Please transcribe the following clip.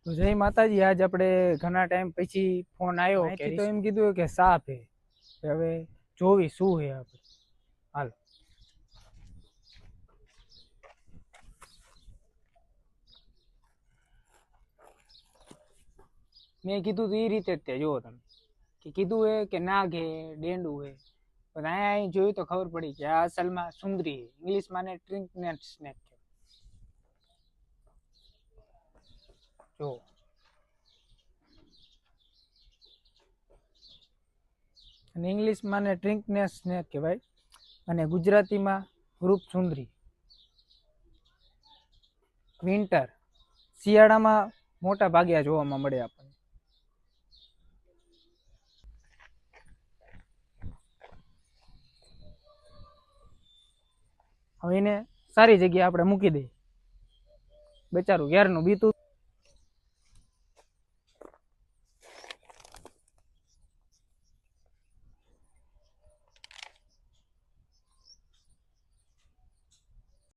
તો જય માતાજી। આજ આપણે ઘણા ટાઈમ પછી ફોન આવ્યો કે તો એમ કીધું કે સાપ હે। હવે જોવી શું હે આપણે, હાલ। મેં કીધું તો એ રીતે જ તે જુઓ તમે કે કીધું હે કે નાગ હે, ડેંડું હે, પણ અહીંયા જોયું તો ખબર પડી કે આ અસલમાં સુંદરી હે। ઇંગ્લિશમાં ને ટ્રિંકનેટ સ્નેક છે। જો અને ઇંગ્લિશમાં ને ટ્રિંકનેટ સ્નેક કહેવાય અને ગુજરાતીમાં રૂપસુંદરી। વિન્ટર શિયાળામાં મોટા ભાગે આ જોવામાં મળે આપણને। હવે એને સારી જગ્યાએ આપણે મૂકી દઈએ, બચારું ક્યારનું બીતું